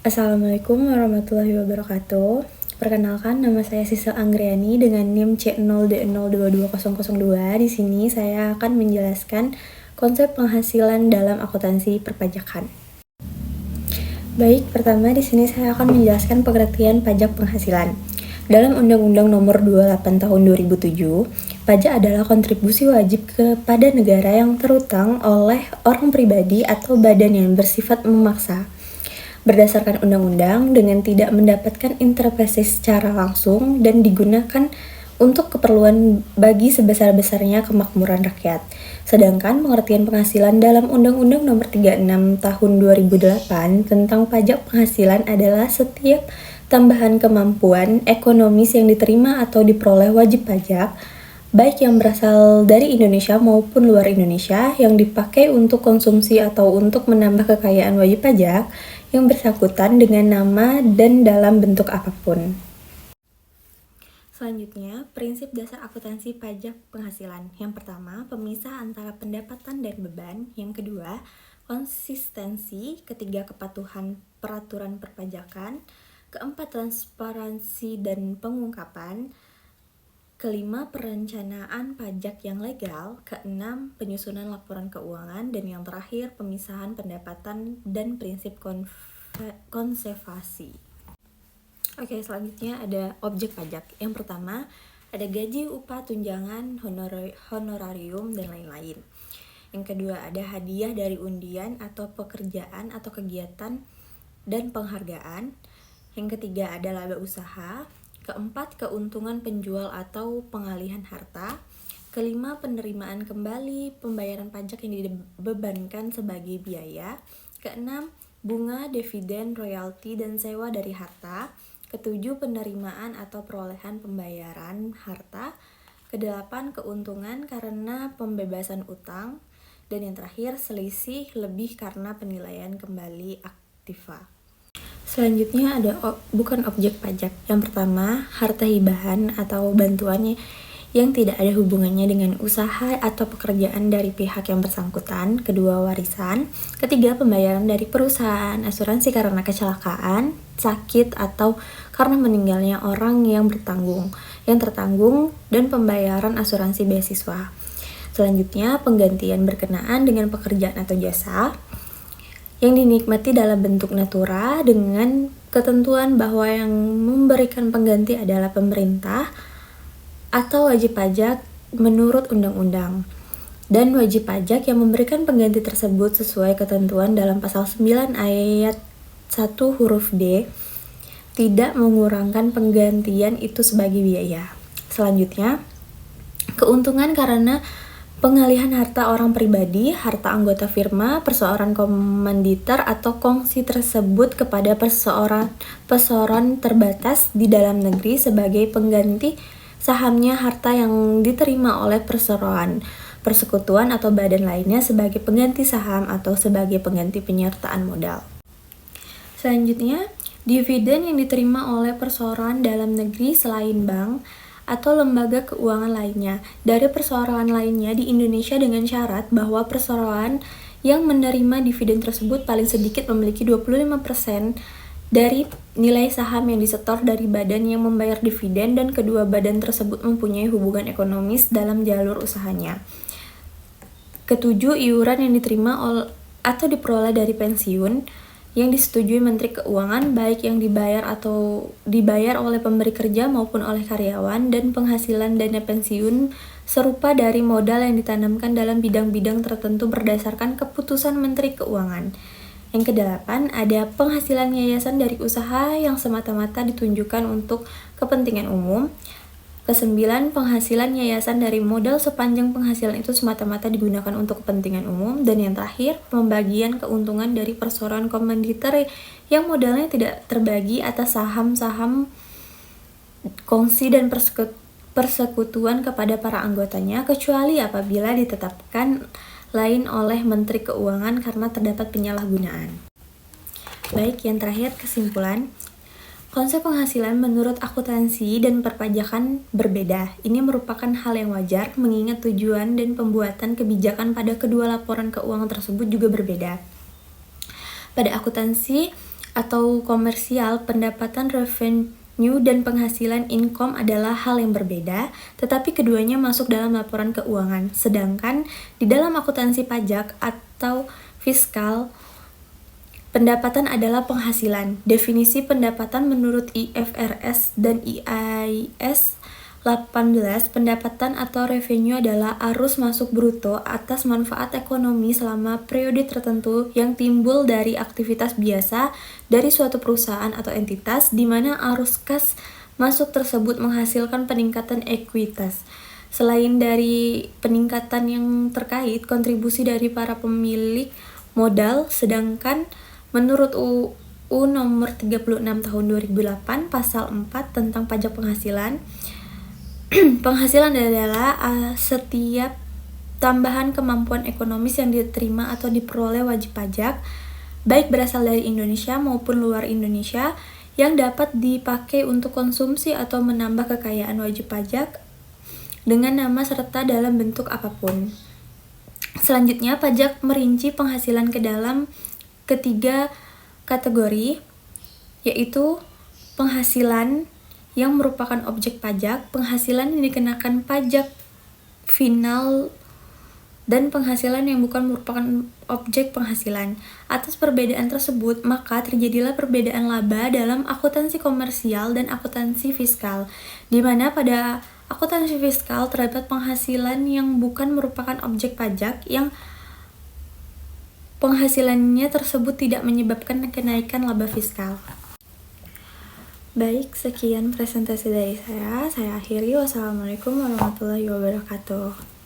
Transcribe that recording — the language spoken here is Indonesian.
Assalamualaikum warahmatullahi wabarakatuh. Perkenalkan, nama saya Sisil Anggriani dengan NIM C0D022002. Di sini saya akan menjelaskan konsep penghasilan dalam akuntansi perpajakan. Baik, pertama di sini saya akan menjelaskan pengertian pajak penghasilan. Dalam Undang-Undang Nomor 28 Tahun 2007, pajak adalah kontribusi wajib kepada negara yang terutang oleh orang pribadi atau badan yang bersifat memaksa berdasarkan undang-undang dengan tidak mendapatkan intervensi secara langsung dan digunakan untuk keperluan bagi sebesar-besarnya kemakmuran rakyat. Sedangkan pengertian penghasilan dalam Undang-Undang Nomor 36 Tahun 2008 tentang pajak penghasilan adalah setiap tambahan kemampuan ekonomis yang diterima atau diperoleh wajib pajak, baik yang berasal dari Indonesia maupun luar Indonesia, yang dipakai untuk konsumsi atau untuk menambah kekayaan wajib pajak yang bersangkutan dengan nama dan dalam bentuk apapun. Selanjutnya, prinsip dasar akuntansi pajak penghasilan. Yang pertama, pemisah antara pendapatan dan beban. Yang kedua, konsistensi. Ketiga, kepatuhan peraturan perpajakan. Keempat, transparansi dan pengungkapan. Kelima, perencanaan pajak yang legal. Keenam, penyusunan laporan keuangan. Dan yang terakhir, pemisahan pendapatan dan prinsip konservasi. Oke, selanjutnya ada objek pajak. Yang pertama, ada gaji, upah, tunjangan, honorarium, dan lain-lain. Yang kedua, ada hadiah dari undian atau pekerjaan atau kegiatan dan penghargaan. Yang ketiga, ada laba usaha. Keempat, keuntungan penjual atau pengalihan harta. Kelima, penerimaan kembali pembayaran pajak yang dibebankan sebagai biaya. Keenam, bunga, dividen, royalti, dan sewa dari harta. Ketujuh, penerimaan atau perolehan pembayaran harta. Kedelapan, keuntungan karena pembebasan utang. Dan yang terakhir, selisih lebih karena penilaian kembali aktiva. Selanjutnya ada bukan objek pajak. Yang pertama, harta hibahan atau bantuannya yang tidak ada hubungannya dengan usaha atau pekerjaan dari pihak yang bersangkutan. Kedua, warisan. Ketiga, pembayaran dari perusahaan, asuransi karena kecelakaan, sakit, atau karena meninggalnya orang yang tertanggung, dan pembayaran asuransi beasiswa. Selanjutnya, penggantian berkenaan dengan pekerjaan atau jasa yang dinikmati dalam bentuk natura dengan ketentuan bahwa yang memberikan pengganti adalah pemerintah atau wajib pajak menurut undang-undang, dan wajib pajak yang memberikan pengganti tersebut sesuai ketentuan dalam pasal 9 ayat 1 huruf D tidak mengurangkan penggantian itu sebagai biaya. Selanjutnya, keuntungan karena pengalihan harta orang pribadi, harta anggota firma, perseorangan komanditer atau kongsi tersebut kepada perseorangan terbatas di dalam negeri sebagai pengganti sahamnya, harta yang diterima oleh perseroan, persekutuan atau badan lainnya sebagai pengganti saham atau sebagai pengganti penyertaan modal. Selanjutnya, dividen yang diterima oleh perseroan dalam negeri selain bank atau lembaga keuangan lainnya dari perseroan lainnya di Indonesia dengan syarat bahwa perseroan yang menerima dividen tersebut paling sedikit memiliki 25% dari nilai saham yang disetor dari badan yang membayar dividen dan kedua badan tersebut mempunyai hubungan ekonomis dalam jalur usahanya. Ketujuh, iuran yang diterima atau diperoleh dari pensiun yang disetujui Menteri Keuangan, baik yang dibayar oleh pemberi kerja maupun oleh karyawan, dan penghasilan dana pensiun serupa dari modal yang ditanamkan dalam bidang-bidang tertentu berdasarkan keputusan Menteri Keuangan. Yang kedelapan, ada penghasilan yayasan dari usaha yang semata-mata ditunjukkan untuk kepentingan umum. Kesembilan, penghasilan yayasan dari modal sepanjang penghasilan itu semata-mata digunakan untuk kepentingan umum. Dan yang terakhir, pembagian keuntungan dari perseroan komanditer yang modalnya tidak terbagi atas saham-saham kongsi dan persekutuan kepada para anggotanya, kecuali apabila ditetapkan lain oleh Menteri Keuangan karena terdapat penyalahgunaan. Baik, yang terakhir kesimpulan. Konsep penghasilan menurut akuntansi dan perpajakan berbeda. Ini merupakan hal yang wajar mengingat tujuan dan pembuatan kebijakan pada kedua laporan keuangan tersebut juga berbeda. Pada akuntansi, atau komersial, pendapatan revenue dan penghasilan income adalah hal yang berbeda, tetapi keduanya masuk dalam laporan keuangan. Sedangkan di dalam akuntansi pajak atau fiskal, pendapatan adalah penghasilan. Definisi pendapatan menurut IFRS dan IAS 18, pendapatan atau revenue adalah arus masuk bruto atas manfaat ekonomi selama periode tertentu yang timbul dari aktivitas biasa dari suatu perusahaan atau entitas, di mana arus kas masuk tersebut menghasilkan peningkatan ekuitas. Selain dari peningkatan yang terkait kontribusi dari para pemilik modal, sedangkan menurut UU nomor 36 tahun 2008 pasal 4 tentang pajak penghasilan, penghasilan adalah setiap tambahan kemampuan ekonomis yang diterima atau diperoleh wajib pajak, baik berasal dari Indonesia maupun luar Indonesia, yang dapat dipakai untuk konsumsi atau menambah kekayaan wajib pajak dengan nama serta dalam bentuk apapun. Selanjutnya, pajak merinci penghasilan ke dalam ketiga kategori, yaitu penghasilan yang merupakan objek pajak, penghasilan yang dikenakan pajak final, dan penghasilan yang bukan merupakan objek penghasilan. Atas perbedaan tersebut, maka terjadilah perbedaan laba dalam akuntansi komersial dan akuntansi fiskal, di mana pada akuntansi fiskal terdapat penghasilan yang bukan merupakan objek pajak yang penghasilannya tersebut tidak menyebabkan kenaikan laba fiskal. Baik, sekian presentasi dari saya. Saya akhiri. Wassalamualaikum warahmatullahi wabarakatuh.